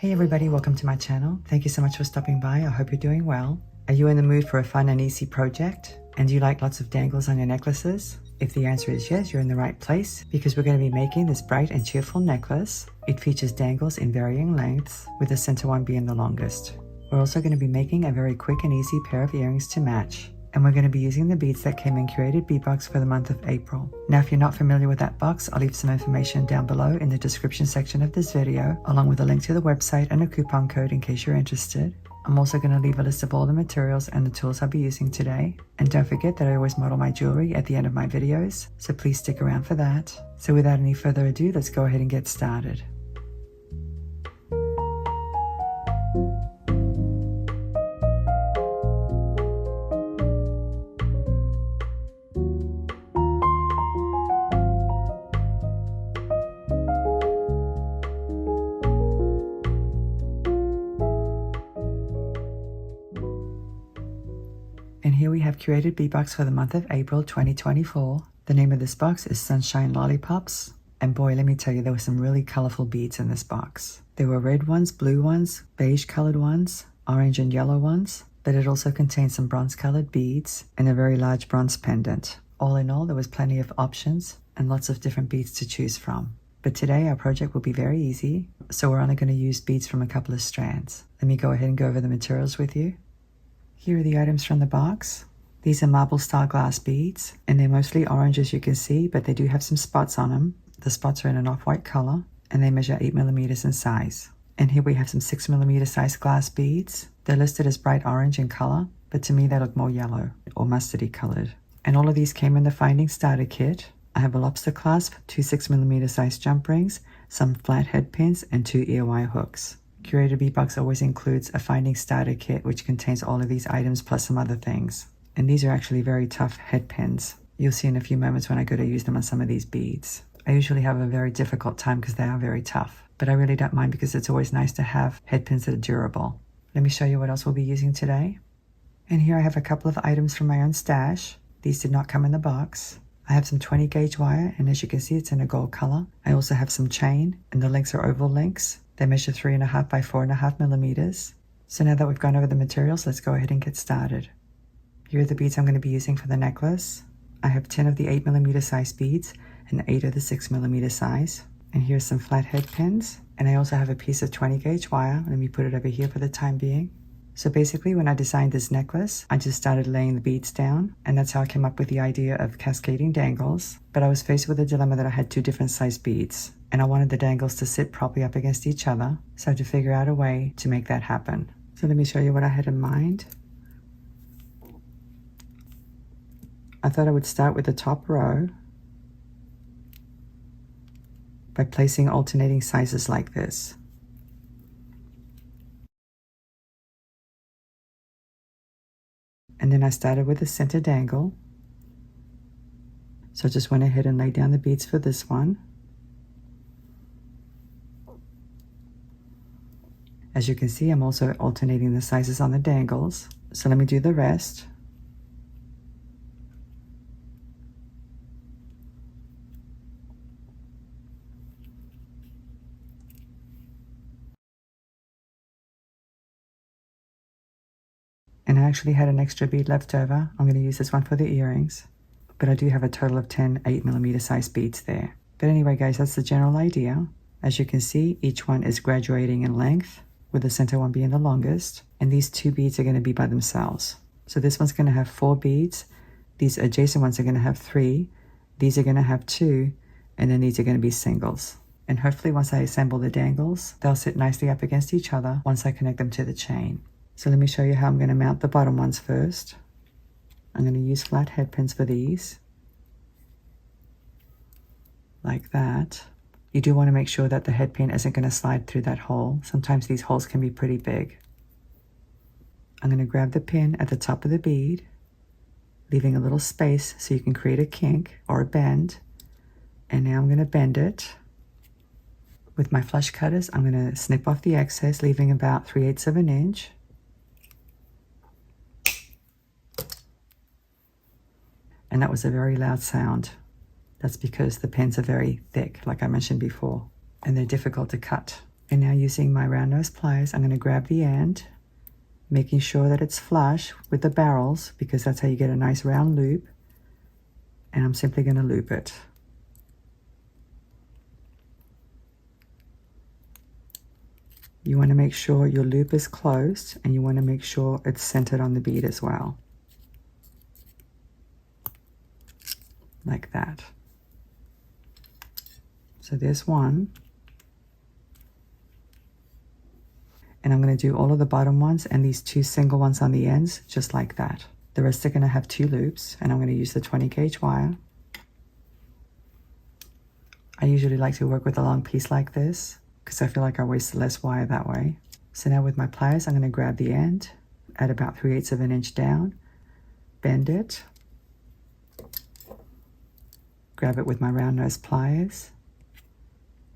Hey everybody, welcome to my channel. Thank you so much for stopping by. I hope you're doing well. Are you in the mood for a fun and easy project? And do you like lots of dangles on your necklaces? If the answer is yes, you're in the right place because we're going to be making this bright and cheerful necklace. It features dangles in varying lengths, with the center one being the longest. We're also going to be making a very quick and easy pair of earrings to match. And we're going to be using the beads that came in Curated Bead Box for the month of April. Now, if you're not familiar with that box, I'll leave some information down below in the description section of this video, along with a link to the website and a coupon code in case you're interested. I'm also going to leave a list of all the materials and the tools I'll be using today. And don't forget that I always model my jewelry at the end of my videos, so please stick around for that. So without any further ado, let's go ahead and get started. And here we have Curated Bead Box for the month of April 2024. The name of this box is Sunshine Lollipops. And boy, let me tell you, there were some really colorful beads in this box. There were red ones, blue ones, beige colored ones, orange and yellow ones, but it also contained some bronze colored beads and a very large bronze pendant. All in all, there was plenty of options and lots of different beads to choose from. But today our project will be very easy, so we're only going to use beads from a couple of strands. Let me go ahead and go over the materials with you. Here are the items from the box. These are marble style glass beads, and they're mostly orange as you can see, but they do have some spots on them. The spots are in an off-white color, and they measure 8 millimeters in size. And here we have some 6 millimeter size glass beads. They're listed as bright orange in color, but to me they look more yellow or mustardy colored. And all of these came in the Finding Starter Kit. I have a lobster clasp, 2 6 millimeter size jump rings, some flat head pins, and 2 earwire hooks. Curated Bead Box always includes a Finding Starter Kit which contains all of these items plus some other things. And these are actually very tough head pins. You'll see in a few moments when I go to use them on some of these beads. I usually have a very difficult time because they are very tough, but I really don't mind because it's always nice to have head pins that are durable. Let me show you what else we'll be using today. And here I have a couple of items from my own stash. These did not come in the box. I have some 20 gauge wire, and as you can see it's in a gold color. I also have some chain, and the links are oval links. They measure 3.5 by 4.5 millimeters. So now that we've gone over the materials, let's go ahead and get started. Here are the beads I'm going to be using for the necklace. I have 10 of the 8 millimeter size beads and 8 of the 6 millimeter size. And here's some flat head pins. And I also have a piece of 20 gauge wire. Let me put it over here for the time being. So basically when I designed this necklace, I just started laying the beads down, and that's how I came up with the idea of cascading dangles. But I was faced with a dilemma that I had 2 different size beads, and I wanted the dangles to sit properly up against each other, so I had to figure out a way to make that happen. So let me show you what I had in mind. I thought I would start with the top row by placing alternating sizes like this. And then I started with the center dangle. So I just went ahead and laid down the beads for this one. As you can see, I'm also alternating the sizes on the dangles. So let me do the rest. And I actually had an extra bead left over. I'm going to use this one for the earrings, but I do have a total of 10 8 millimeter size beads there. But anyway guys, that's the general idea. As you can see, each one is graduating in length, with the center one being the longest, and these 2 beads are going to be by themselves. So this one's going to have 4 beads, these adjacent ones are going to have 3, these are going to have 2, and then these are going to be singles. And hopefully once I assemble the dangles, they'll sit nicely up against each other once I connect them to the chain. So let me show you how I'm going to mount the bottom ones first. I'm going to use flat head pins for these, like that. You do want to make sure that the head pin isn't going to slide through that hole. Sometimes these holes can be pretty big. I'm going to grab the pin at the top of the bead, leaving a little space so you can create a kink or a bend. And now I'm going to bend it. With my flush cutters, I'm going to snip off the excess, leaving about 3/8 of an inch. And that was a very loud sound. That's because the pins are very thick, like I mentioned before, and they're difficult to cut. And now using my round nose pliers, I'm going to grab the end, making sure that it's flush with the barrels because that's how you get a nice round loop. And I'm simply going to loop it. You want to make sure your loop is closed and you want to make sure it's centered on the bead as well. Like that. So there's one. And I'm going to do all of the bottom ones and these 2 single ones on the ends, just like that. The rest are going to have 2 loops, and I'm going to use the 20 gauge wire. I usually like to work with a long piece like this because I feel like I waste less wire that way. So now with my pliers, I'm going to grab the end at about 3/8 of an inch down, bend it, grab it with my round nose pliers.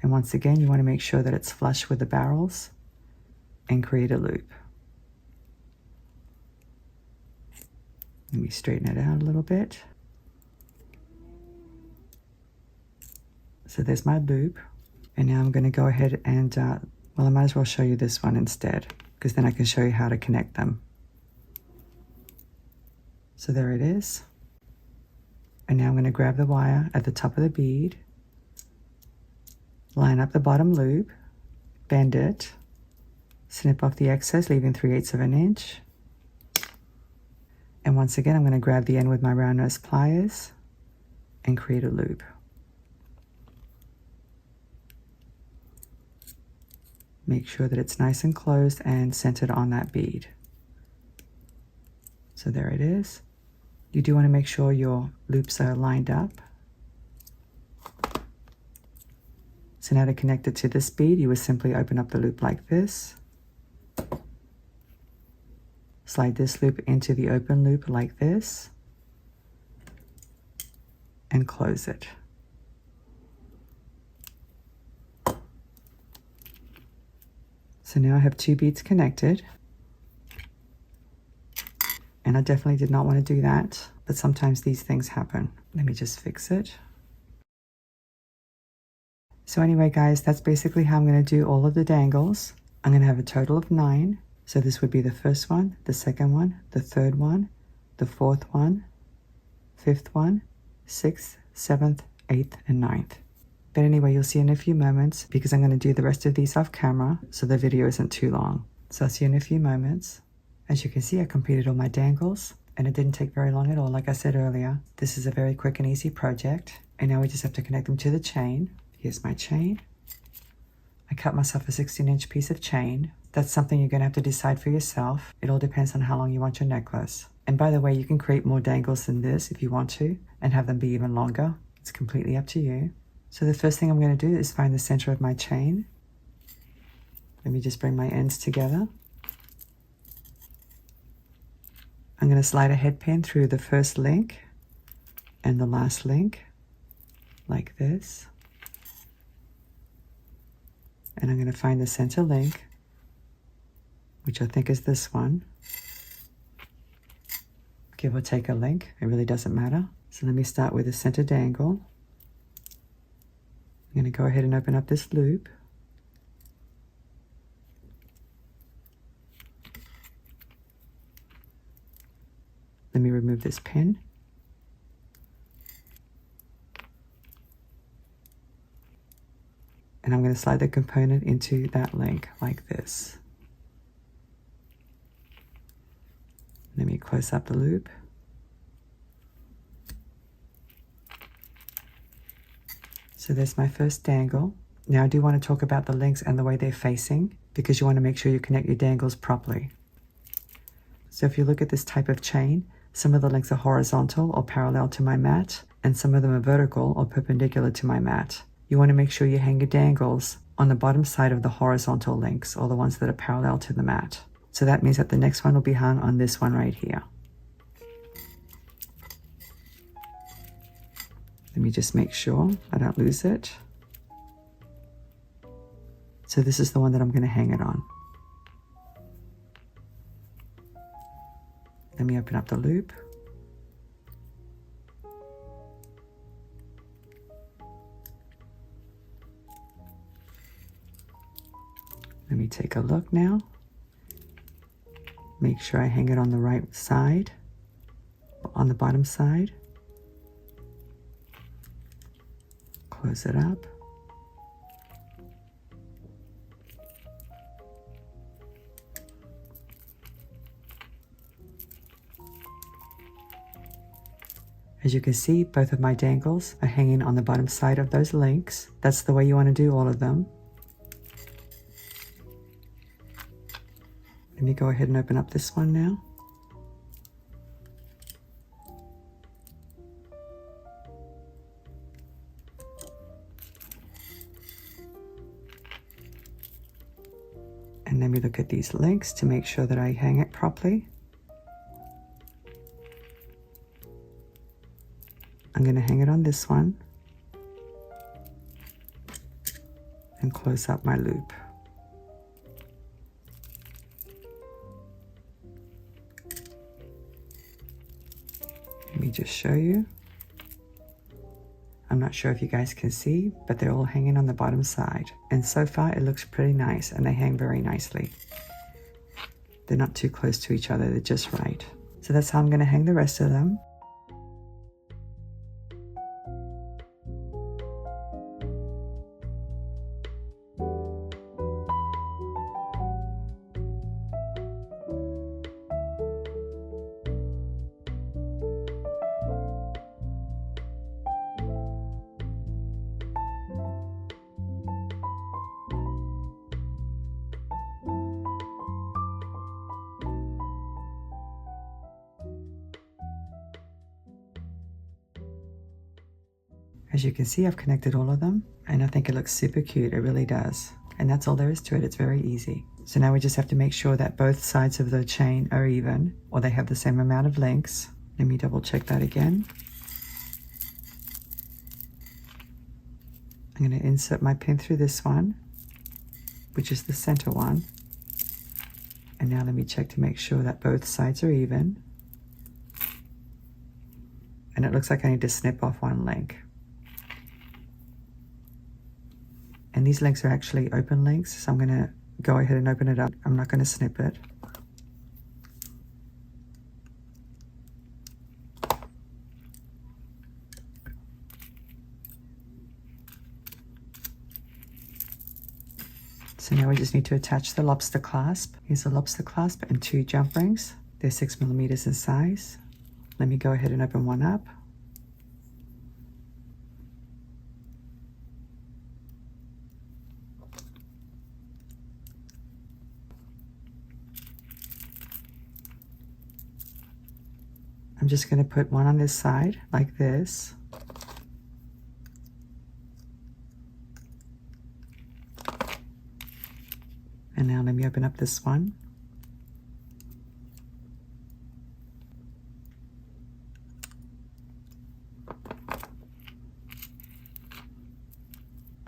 And once again, you want to make sure that it's flush with the barrels and create a loop. Let me straighten it out a little bit. So there's my loop. And now I'm going to go ahead and, well, I might as well show you this one instead, because then I can show you how to connect them. So there it is. And now I'm going to grab the wire at the top of the bead, line up the bottom loop, bend it, snip off the excess, leaving 3/8 of an inch. And once again, I'm going to grab the end with my round nose pliers and create a loop. Make sure that it's nice and closed and centered on that bead. So there it is. You do want to make sure your loops are lined up. So now to connect it to this bead, you would simply open up the loop like this. Slide this loop into the open loop like this. And close it. So now I have 2 beads connected. And I definitely did not want to do that, but sometimes these things happen. Let me just fix it. So anyway, guys, that's basically how I'm going to do all of the dangles. I'm going to have a total of 9. So this would be the first one, the second one, the third one, the fourth one, fifth one, 6th, 7th, 8th, and 9th. But anyway, you'll see in a few moments because I'm going to do the rest of these off camera so the video isn't too long. So I'll see you in a few moments. As you can see, I completed all my dangles and it didn't take very long at all. Like I said earlier, this is a very quick and easy project. And now we just have to connect them to the chain. Here's my chain. I cut myself a 16-inch piece of chain. That's something you're going to have to decide for yourself. It all depends on how long you want your necklace. And by the way, you can create more dangles than this if you want to and have them be even longer. It's completely up to you. So the first thing I'm going to do is find the center of my chain. Let me just bring my ends together. I'm going to slide a head pin through the first link and the last link like this. And I'm going to find the center link, which I think is this one. Give or take a link, it really doesn't matter. So let me start with the center dangle. I'm going to go ahead and open up this loop. Let me remove this pin. And I'm going to slide the component into that link like this. Let me close up the loop. So there's my first dangle. Now I do want to talk about the links and the way they're facing because you want to make sure you connect your dangles properly. So if you look at this type of chain, some of the links are horizontal or parallel to my mat, and some of them are vertical or perpendicular to my mat. You want to make sure you hang your dangles on the bottom side of the horizontal links or the ones that are parallel to the mat. So that means that the next one will be hung on this one right here. Let me just make sure I don't lose it. So this is the one that I'm going to hang it on. Let me open up the loop. Let me take a look now. Make sure I hang it on the right side, on the bottom side. Close it up. As you can see, both of my dangles are hanging on the bottom side of those links. That's the way you want to do all of them. Let me go ahead and open up this one now. And let me look at these links to make sure that I hang it properly. I'm going to hang it on this one and close up my loop. Let me just show you. I'm not sure if you guys can see, but they're all hanging on the bottom side. And so far it looks pretty nice and they hang very nicely. They're not too close to each other, they're just right. So that's how I'm going to hang the rest of them. As you can see, I've connected all of them and I think it looks super cute. It really does. And that's all there is to it. It's very easy. So now we just have to make sure that both sides of the chain are even, or they have the same amount of links. Let me double check that again. I'm going to insert my pin through this one, which is the center one. And now let me check to make sure that both sides are even. And it looks like I need to snip off one link. And these links are actually open links, so I'm going to go ahead and open it up. I'm not going to snip it. So now we just need to attach the lobster clasp. Here's a lobster clasp and 2 jump rings. They're 6mm in size. Let me go ahead and open one up. I'm just going to put one on this side, like this. And now let me open up this one.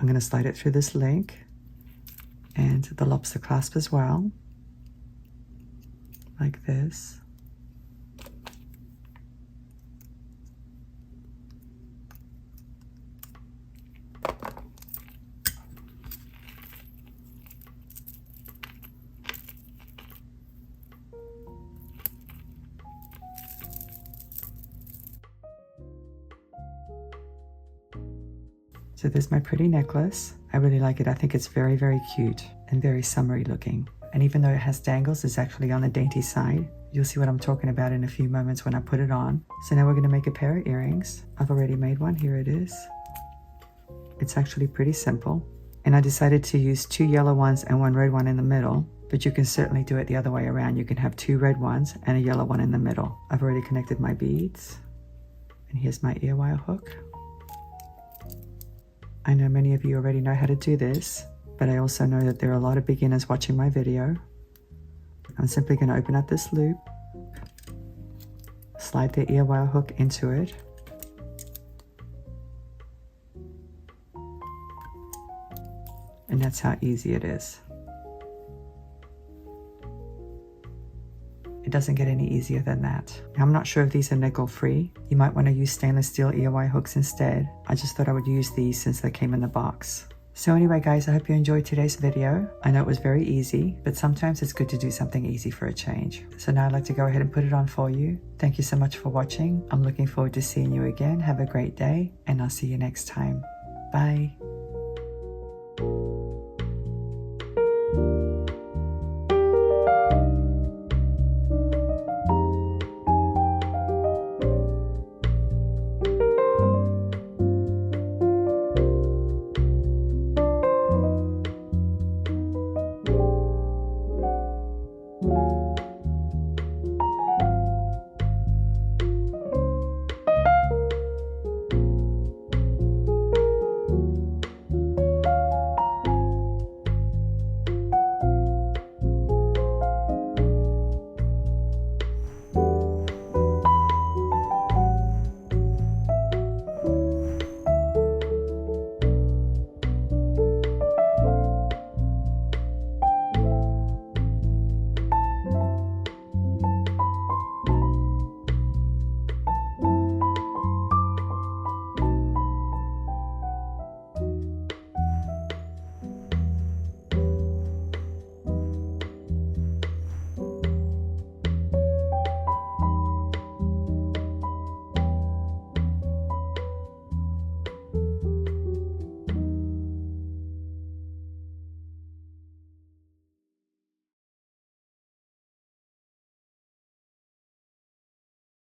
I'm going to slide it through this link and the lobster clasp as well, like this. So there's my pretty necklace. I really like it. I think it's very, very cute and very summery looking. And even though it has dangles, it's actually on the dainty side. You'll see what I'm talking about in a few moments when I put it on. So now we're going to make a pair of earrings. I've already made one. Here it is. It's actually pretty simple. And I decided to use 2 yellow ones and 1 red one in the middle. But you can certainly do it the other way around. You can have 2 red ones and a yellow one in the middle. I've already connected my beads. And here's my earwire hook. I know many of you already know how to do this, but I also know that there are a lot of beginners watching my video. I'm simply going to open up this loop, slide the earwire hook into it, and that's how easy it is. It doesn't get any easier than that. I'm not sure if these are nickel free. You might want to use stainless steel earwire hooks instead. I just thought I would use these since they came in the box. So anyway guys, I hope you enjoyed today's video. I know it was very easy, but sometimes it's good to do something easy for a change. So now I'd like to go ahead and put it on for you. Thank you so much for watching. I'm looking forward to seeing you again. Have a great day, and I'll see you next time. Bye.